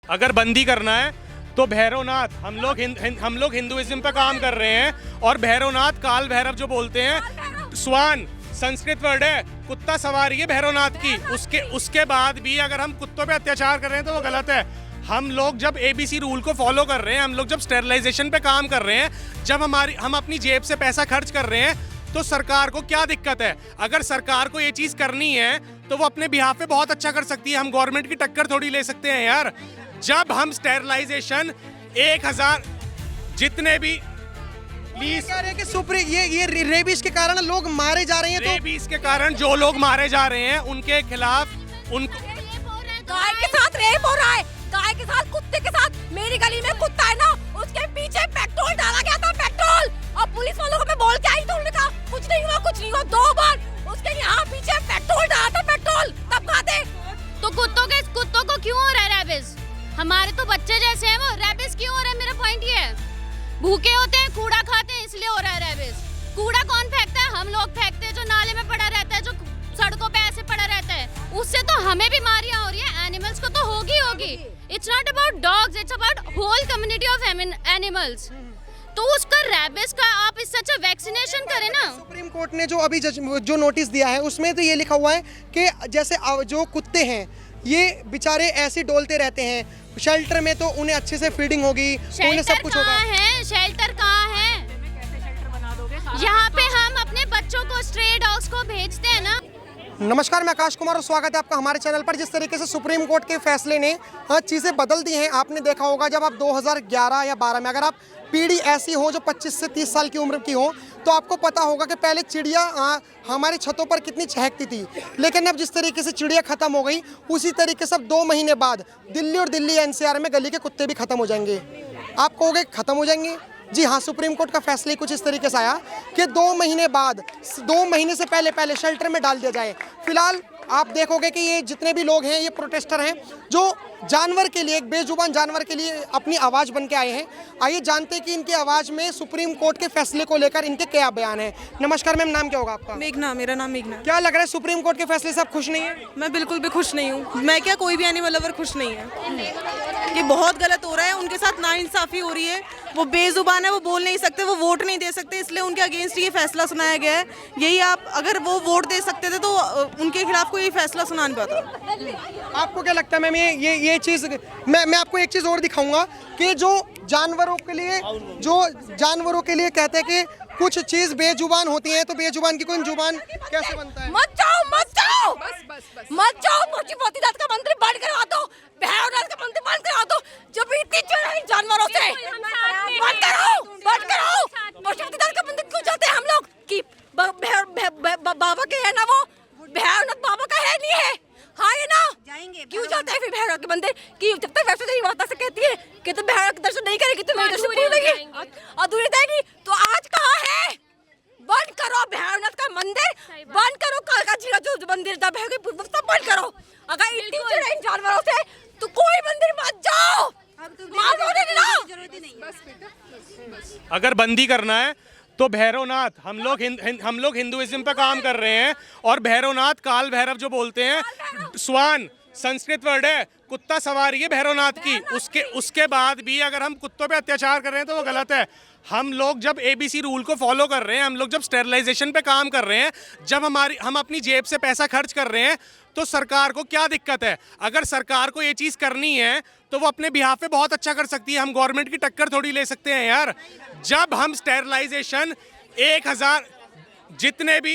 अगर बंदी करना है तो भैरवनाथ, हम लोग हिंदुइज्म पे काम कर रहे हैं और भैरवनाथ काल भैरव जो बोलते हैं, स्वान संस्कृत वर्ड है, कुत्ता सवारी है भैरवनाथ की। उसके बाद भी अगर हम कुत्तों पे अत्याचार कर रहे हैं तो वो गलत है। हम लोग जब एबीसी रूल को फॉलो कर रहे हैं, हम लोग जब स्टेरिलाइजेशन पे काम कर रहे हैं, जब हम अपनी जेब से पैसा खर्च कर रहे हैं, तो सरकार को क्या दिक्कत है? अगर सरकार को ये चीज करनी है तो वो अपने बिहाफ पे बहुत अच्छा कर सकती है। हम गवर्नमेंट की टक्कर थोड़ी ले सकते हैं यार। जब हम स्टेरिलाइजेशन 1000 जितने भी प्लीज कह रहे हैं कि ये रेबीज के कारण लोग मारे जा रहे हैं, तो रेबीज के कारण जो लोग मारे जा रहे हैं उनके खिलाफ गाय के साथ रेप हो रहा है, गाय के साथ, कुत्ते के साथ। मेरी गली में कुत्ता है ना, उसके पीछे पेट्रोल डाला गया था, पेट्रोल। और पुलिस वालों को मैं बोल के आई तो उन्होंने कहा कुछ नहीं हुआ। 2 बार उसके यहाँ पीछे पेट्रोल डाला था, पेट्रोल। तब खाते तो कुत्तों को क्यों हो रहा है रैबिस? हमारे तो बच्चे जैसे हैं वो, रैबिस क्यों हो रहा है? मेरा पॉइंट ये है, भूखे होते हैं, कूड़ा खाते हैं, इसलिए हो रहा है रैबिस। कूड़ा कौन फेंकता है? हम लोग फेंकते हैं, जो नाले में पड़ा रहता है, जो सड़कों पे ऐसे पड़ा रहता है, उससे तो हमें बीमारियां हो रही है, एनिमल्स को तो होगी। It's not about dogs, it's about whole community of animals. तो उसका रैबिस का आप इससे अच्छा वैक्सीनेशन करें ना। सुप्रीम कोर्ट ने जो अभी जो नोटिस दिया है उसमें तो ये लिखा हुआ है कि जैसे जो कुत्ते हैं ये बेचारे ऐसे डोलते रहते हैं, शेल्टर में तो उन्हें अच्छे से फीडिंग होगी, उन्हें सब कुछ होगा। शेल्टर कहाँ है? यहाँ पे हम अपने बच्चों को, स्ट्रे डॉग्स को भेजते हैं ना। नमस्कार, मैं आकाश कुमार और स्वागत है आपका हमारे चैनल पर। जिस तरीके से सुप्रीम कोर्ट के फैसले ने चीज़ें बदल दी हैं, आपने देखा होगा जब आप 2011 या 12 में, अगर आप पीढ़ी ऐसी हो जो 25 से 30 साल की उम्र की हो, तो आपको पता होगा कि पहले चिड़िया हमारे छतों पर कितनी चहकती थी। लेकिन अब जिस तरीके से चिड़िया खत्म हो गई, उसी तरीके से अब 2 महीने बाद दिल्ली एनसीआर में गली के कुत्ते भी खत्म हो जाएंगे। आप कहोगे खत्म हो जाएंगे? जी हाँ, सुप्रीम कोर्ट का फैसला कुछ इस तरीके से आया कि 2 महीने बाद, 2 महीने से पहले शेल्टर में डाल दिया जाए। फिलहाल आप देखोगे कि ये जितने भी लोग हैं, ये प्रोटेस्टर हैं जो जानवर के लिए, एक बेजुबान जानवर के लिए अपनी आवाज़ बन के आए हैं। आइए जानते हैं कि इनकी आवाज़ में सुप्रीम कोर्ट के फैसले को लेकर इनके क्या बयान है। नमस्कार मैम, नाम क्या होगा आपका? मेघना, मेरा नाम मेघना। क्या लग रहा है सुप्रीम कोर्ट के फैसले से आप खुश नहीं है? मैं बिल्कुल भी खुश नहीं हूँ। मैं क्या, कोई भी एनिमल लवर खुश नहीं है। ये बहुत गलत हो रहा है, उनके साथ नाइंसाफी हो रही है। वो बेजुबान है, वो बोल नहीं सकते, वो वोट नहीं दे सकते, इसलिए उनके अगेंस्ट ये फैसला सुनाया गया है। यही आप, अगर वो वोट दे सकते थे तो उनके खिलाफ कोई फैसला सुना नहीं पाता। आपको क्या लगता है मैम, ये चीज़, मैं आपको एक चीज़ और दिखाऊंगा कि जो जानवरों के लिए कहते हैं कि कुछ चीज़ बेजुबान होती है, तो बेजुबान की कोई जुबान कैसे बनता है? मत जाओ पशुपति नाथ का मंदिर बंद करवा दो, भैरवनाथ का मंदिर बंद करवा दो। जब इतनी चिढ़ है जानवरों से, बंद करो। पशुपति नाथ का मंदिर क्यों जाते हैं हम लोग कि बाबा के है ना, वो भैरवनाथ बाबा का है नहीं है? हाँ ये ना, जाएंगे क्यों जाते हैं फिर भैरव के मंदिर? कि जब तक वैसे तेरी माता से कहती है कि तुम भैरव के दर्शन नहीं करेगी तो मेरे दर्शन पूरे देगी, अधूरे देगी। तो आज कहाँ है? बंद करो भैरवनाथ का मंदिर, बंद करो कालका जी का जो मंदिर जब है सब बंद करो। अगर इतनी चिढ़ है इन जानवरों से तो कोई मंदिर मत जाओ। अगर बंदी करना है तो भैरवनाथ, हम लोग हिंदुइज्म पे काम कर रहे हैं और भैरवनाथ काल भैरव जो बोलते हैं, स्वान संस्कृत वर्ड है, कुत्ता सवारी है भैरवनाथ की। उसके बाद भी अगर हम कुत्तों पे अत्याचार कर रहे हैं तो वो गलत है। हम लोग जब एबीसी रूल को फॉलो कर रहे हैं, हम लोग जब स्टेरिलाइजेशन पे काम कर रहे हैं, जब हम अपनी जेब से पैसा खर्च कर रहे हैं, तो सरकार को क्या दिक्कत है? अगर सरकार को ये चीज़ करनी है तो वो अपने बिहाफ पे बहुत अच्छा कर सकती है। हम गवर्नमेंट की टक्कर थोड़ी ले सकते हैं यार। जब हम स्टेरिलाइजेशन 1000 जितने भी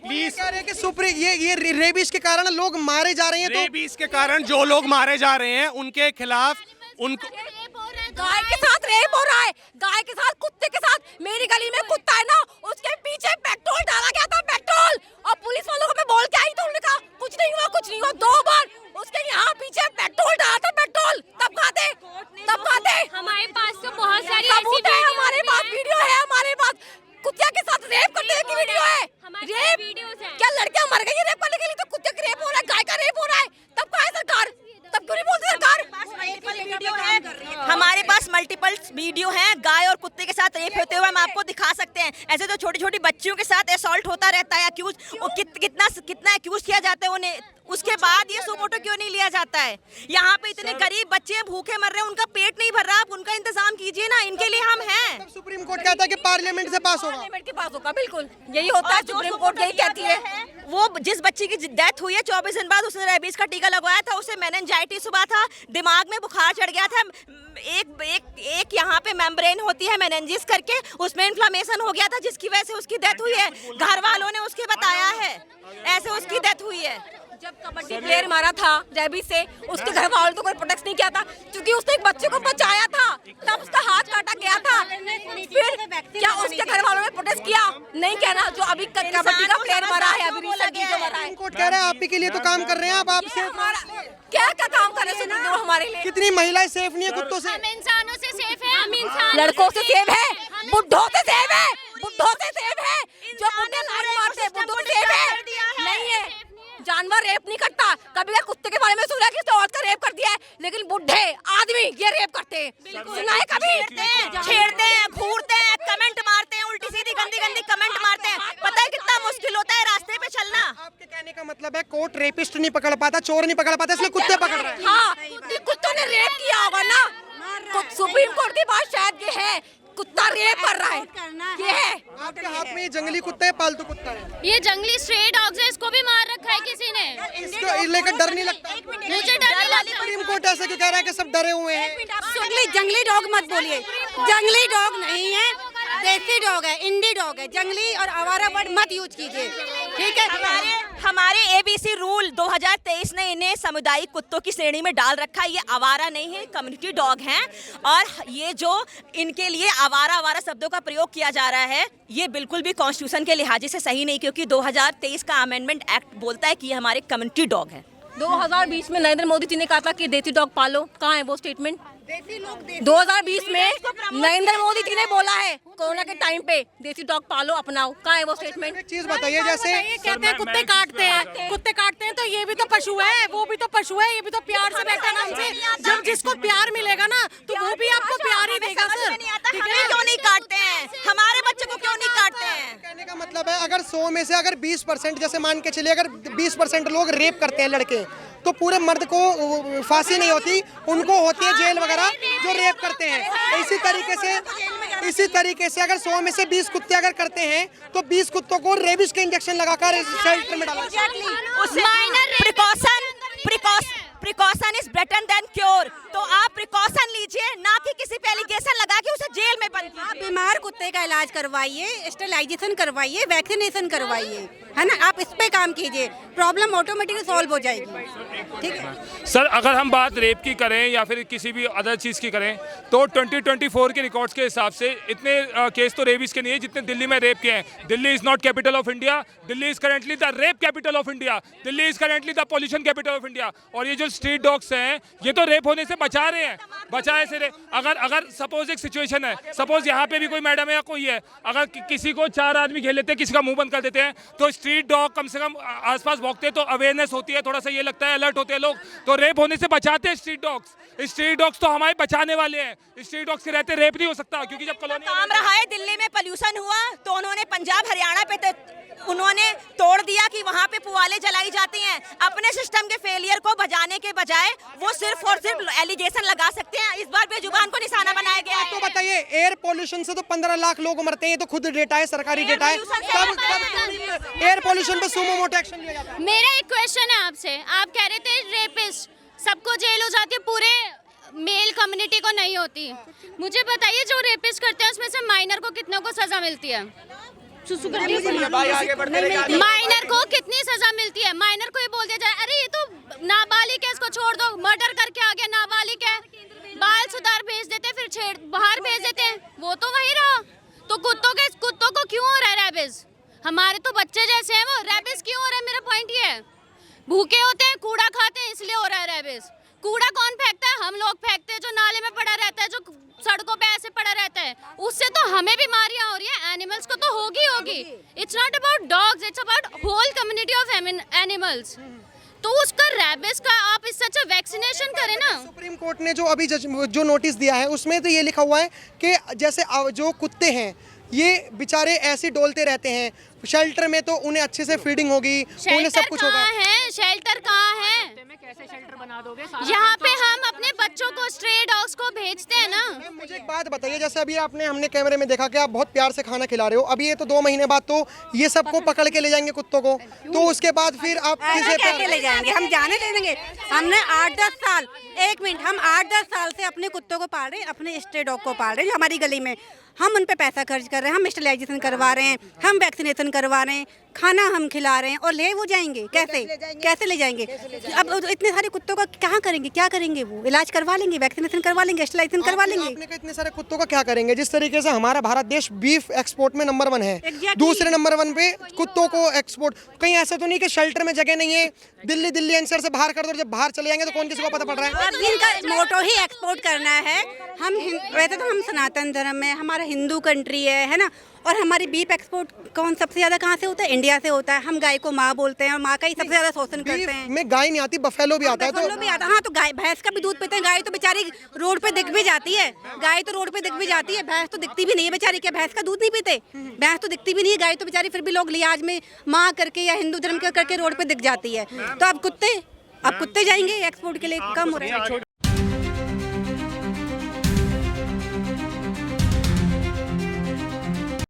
प्लीज कह रहे हैं कि ये रेबीज के कारण लोग मारे जा रहे हैं, तो रेबीज के कारण जो लोग मारे जा रहे हैं उनके खिलाफ उनको गाय के साथ रेप हो रहा है, गाय के साथ, कुत्ते के साथ। मेरी गली में कुत्ता है ना, उसके पीछे पेट्रोल डाला गया था, पेट्रोल। और पुलिस वालों को मैं बोल के आई तो उन्होंने कहा कुछ नहीं हुआ। 2 बार उसके यहाँ पीछे पेट्रोल डाला था, पेट्रोल। तब खाते हमारे पास तो बहुत सारी सबूत है, हमारे पास वीडियो है, हमारे पास कुत्ते के साथ रेप करने की वीडियो है। रेप क्या लड़कियां मर गई रेप करने के लिए? तो कुत्ते का रेप हो रहा है, गाय का रेप हो रहा है, तब कहाँ है सरकार? तब क्यों नहीं बोलती सरकार? हमारे पास मल्टीपल वीडियो हैं गाय और कुत्ते के साथ रेप होते हुए हम आपको दिखा सकते हैं। ऐसे तो छोटी छोटी बच्चियों के साथ असॉल्ट होता रहता है, अक्यूज कितना अक्यूज किया जाता है उन्हें, उसके बाद ये सुमोटो क्यों नहीं लिया जाता है? यहाँ पे इतने गरीब बच्चे भूखे मर रहे हैं, उनका पेट नहीं भर रहा, आप उनका इंतजाम कीजिए ना, इनके लिए हम हैं। तब सुप्रीम कोर्ट कहता है कि पार्लियामेंट से पास होगा। पार्लियामेंट के पास होगा, बिल्कुल यही होता है, सुप्रीम कोर्ट यही कहती है। वो जिस बच्ची की डेथ हुई है 24 दिन बाद उसने रेबीज का टीका लगवाया था, उसे मेनिंजाइटिस हुआ था, दिमाग में बुखार चढ़ गया था, एक यहाँ पे मेम्ब्रेन होती है मेनिंजिस करके, उसमें इन्फ्लेमेशन हो गया था जिसकी वजह से उसकी डेथ हुई है। घर वालों ने उसके बताया है, ऐसे उसकी डेथ हुई है। जब कबड्डी प्लेयर मारा था रेबीज से, उसके घर वालों ने तो कोई प्रोटेक्ट नहीं किया था क्योंकि उसने एक बच्चे को बचाया था, तब उसका हाथ काटा गया था। फिर क्या उसके घर वालों ने प्रोटेक्ट किया? नहीं कहना। जो अभी कबड्डी का प्लेयर मरा है, अभी रिसेंटली जो मरा है, सुप्रीम कोर्ट कह रहा है आप ही के लिए तो काम कर रहे हैं, आप सेफ क्या क्या काम कर रहे हैं हमारे लिए? कितनी महिलाएं सेफ नहीं है कुत्तों से? हम इंसानों से सेफ है, हम इंसान लड़कों से सेफ है, बुढ़ों से सेफ है, बुढ़ों से सेफ है, जो बुढ़े लाइन मारते हैं बुढ़ों से सेफ है नहीं है। जानवर रेप नहीं करता, कभी अगर कुत्ते के बारे में सुना कि औरत का रेप कर दिया है, लेकिन बुढ़े आदमी ये रेप करते हैं, सुना है कभी? छेड़ते हैं, घूरते हैं, कमेंट मारते हैं, उल्टी सीधी गंदी गंदी कमेंट मारते हैं। पता है कितना मुश्किल होता है रास्ते पे चलना? आपके कहने का मतलब है कोर्ट रेपिस्ट नहीं पकड़ पाता, चोर नहीं पकड़ पाता, इसलिए कुत्ते पकड़ रहे हैं। हाँ, कुत्तों ने रेप किया होगा ना। सुप्रीम कोर्ट की बात शायद ये है, कुत्ता रेप कर रहा है, ये है। आपके हाथ में ये जंगली कुत्ता है, पालतू कुत्ता है? ये जंगली स्ट्रे डॉग्स है, इसको भी मार रखा है किसी ने। इसको लेकर डर नहीं लगता? मुझे डर नहीं लगता। सुप्रीम कोर्ट ऐसे क्यों कह रहा है कि सब डरे हुए हैं? जंगली डॉग मत बोलिए, जंगली डॉग नहीं है, देसी डॉग है, इंडी डॉग है। जंगली और आवारा वर्ड मत यूज कीजिए, ठीक है? हमारे एबीसी रूल 2023 ने इन्हें सामुदायिक कुत्तों की श्रेणी में डाल रखा है। ये आवारा नहीं है, कम्युनिटी डॉग हैं, और ये जो इनके लिए आवारा शब्दों का प्रयोग किया जा रहा है, ये बिल्कुल भी कॉन्स्टिट्यूशन के लिहाज से सही नहीं, क्योंकि 2023 का अमेंडमेंट एक्ट बोलता है कि ये हमारे कम्युनिटी डॉग है। 2020 में नरेंद्र मोदी जी ने कहा था कि देसी डॉग पालो, कहाँ है वो स्टेटमेंट? 2020 में नरेंद्र मोदी जी ने बोला है कोरोना के टाइम पे देसी डॉग पालो, अपनाओ, कहाँ है वो स्टेटमेंट? एक चीज बताइए, जैसे कहते हैं कुत्ते काटते हैं तो ये भी तो पशु है, वो भी तो पशु है, ये भी तो प्यार से बैठा नाम से। जब जिसको प्यार मिलेगा ना तो वो भी आपको प्यार ही देगा सर। हमें क्यों नहीं काटते हैं? हमारे बच्चों को क्यों नहीं काटते हैं? कहने का मतलब है अगर 100 में से अगर 20% जैसे मान के चलिए, अगर 20% लोग रेप करते हैं लड़के, तो पूरे मर्द को फांसी नहीं होती, उनको होती है जेल वगैरह जो रेप करते हैं। इसी तरीके से अगर 100 में से 20 कुत्ते अगर करते हैं तो 20 कुत्तों को रेबिस के इंजेक्शन लगाकर शेल्टर में डाला। Precaution is better than cure. तो आप प्रिकॉशन लीजिए, ना कि किसी पे एलिगेशन लगा के उसे जेल में बंद आप बीमार कुत्ते का इलाज करवाइए, स्टेरिलाइजेशन करवाइए, वैक्सीनेशन करवाइए, है ना? आप इस पे काम कीजिए, प्रॉब्लम ऑटोमेटिकली सॉल्व हो जाएगी, ठीक है? सर अगर हम बात रेप की करें या फिर किसी भी अदर चीज़ की करें, तो 2024 के रिकॉर्ड्स के हिसाब से इतने केस तो रेबिस के नहीं है जितने दिल्ली में रेप के हैं। Delhi is not capital of India, Delhi is currently the rape capital of India, Delhi is currently the pollution capital of India. और ये जो स्ट्रीट डॉग्स हैं ये तो रेप होने से बचा रहे हैं, बचाए से अगर सपोज एक सिचुएशन है, सपोज यहाँ पे भी कोई मैडम है या कोई है, अगर किसी को 4 आदमी घेर लेते हैं, किसी का मुंह बंद कर देते हैं, तो स्ट्रीट डॉग कम से कम आसपास भौंकते हैं तो अवेयरनेस होती है, थोड़ा सा ये लगता है अलर्ट होते हैं लोग, तो रेप होने से बचाते हैं स्ट्रीट डॉग्स। स्ट्रीट डॉग्स तो हमारे बचाने वाले हैं, स्ट्रीट डॉग्स के रहते रेप नहीं हो सकता, क्योंकि जब कॉलोनी काम रहा है दिल्ली में पोल्यूशन हुआ तो उन्होंने पंजाब हरियाणा पे उन्होंने तोड़ दिया कि वहाँ पे पुआले जलाई जाती हैं। अपने सिस्टम के फेलियर को बजाने के बजाय वो सिर्फ और सिर्फ एलिगेशन लगा सकते हैं। इस बार बेजुबान को निशाना बनाया गया है। तो बताइए, एयर पोल्यूशन से तो 15 लाख लोग मरते हैं, ये तो खुद डेटा है, सरकारी डेटा है। तब एयर पोल्यूशन पे सुमो मोटो एक्शन लिया जाता है। मेरा एक क्वेश्चन है आपसे, आप कह रहे थे रेपिस्ट सबको जेल हो जाती है, पूरे मेल कम्युनिटी को नहीं होती। मुझे बताइए जो रेपिस्ट करते हैं उसमें से माइनर को कितनों को सजा मिलती है? माइनर को कितनी सजा मिलती है? माइनर को ये बोल दिया जाए अरे ये तो नाबालिग है, इसको छोड़ दो, मर्डर करके आ गया, नाबालिग है, बाल सुधार भेज देते, फिर बाहर भेज देते हैं, वो तो वही रहा। तो कुत्तों को क्यों हो रहा है रेबिस? हमारे तो बच्चे जैसे हैं, वो रेबिस क्यों हो रहा है? मेरा पॉइंट ये है, भूखे होते हैं, कूड़ा खाते हैं, इसलिए हो रहा है रेबिस। कूड़ा कौन फेंकता है? हम लोग फेंकते हैं, जो नाले में पड़ा रहता है, जो सड़कों पे ऐसे पड़ा रहता है, उससे तो हमें बीमारियां हो रही है, एनिमल्स को तो होगी। It's not about dogs, it's about whole community of animals. तो उसका रैबिस का आप इससे अच्छा वैक्सीनेशन करें ना। सुप्रीम कोर्ट ने जो अभी जो नोटिस दिया है उसमें तो ये लिखा हुआ है कि जैसे जो कुत्ते हैं ये बेचारे ऐसे डोलते रहते हैं, शेल्टर में तो उन्हें अच्छे से फीडिंग होगी, उन्हें सब कुछ होगा। शेल्टर कहाँ है? यहाँ पे हम अपने बच्चों को, स्ट्रे डॉग्स को भेजते हैं ना। मैम, मुझे एक बात बताइए, जैसे अभी हमने कैमरे में देखा कि आप बहुत प्यार से खाना खिला रहे हो, अभी ये तो 2 महीने बाद तो ये सबको पकड़ के ले जाएंगे कुत्तों को, तो उसके बाद फिर आप किसे कैसे ले जाएंगे? हम जाने दे देंगे? हमने 8-10 साल, 1 मिनट, हम 8-10 साल से अपने कुत्तों को पाल रहे हैं, अपने स्ट्रे डॉग को पाल रहे हैं जो हमारी गली में, हम उन पे पैसा खर्च कर रहे हैं, हम स्टेरिलाइजेशन करवा रहे हैं, हम वैक्सीनेशन करवा रहे हैं, खाना हम खिला रहे हैं, और ले वो जाएंगे कैसे? कैसे ले जाएंगे? अब इतने सारे कुत्तों का क्या करेंगे? क्या करेंगे? वो इलाज करवा लेंगे, वैक्सीनेशन करवा लेंगे, स्टेरिलाइजेशन करवा लेंगे। आपने कहा इतने सारे कुत्तों का क्या करेंगे? जिस तरीके से हमारा भारत देश बीफ एक्सपोर्ट में नंबर 1 है, दूसरे नंबर 1 पे कुत्तों को एक्सपोर्ट, कहीं ऐसा तो नहीं कि शेल्टर में जगह नहीं है, दिल्ली एनसीआर से बाहर कर दो, जब बाहर चले जाएंगे तो कौन किसी को पता पड़ रहा है? इनका मोटो ही एक्सपोर्ट करना है। हम वैसे तो हम सनातन धर्म में, हमारा हिंदू कंट्री है ना, और हमारी बीफ एक्सपोर्ट कौन सबसे ज्यादा कहाँ से होता है? इंडिया से होता है। हम गाय को माँ बोलते हैं और माँ का ही सबसे ज्यादा शोषण करते हैं। में गाय नहीं आती, बफेलो भी आता है। बफेलो भी आता है, हाँ, तो गाय भैंस का भी दूध पीते हैं। गाय तो बेचारी रोड पे दिख भी जाती है, गाय तो रोड पे दिख भी जाती है, भैंस तो दिखती भी नहीं है बेचारी। क्या भैंस का दूध नहीं पीते? भैंस तो दिखती भी नहीं है, गाय तो बेचारी फिर भी लोग लिहाज में माँ करके या हिंदू धर्म के करके रोड पे दिख जाती है। तो अब कुत्ते जाएंगे एक्सपोर्ट के लिए, कम हो रहा है।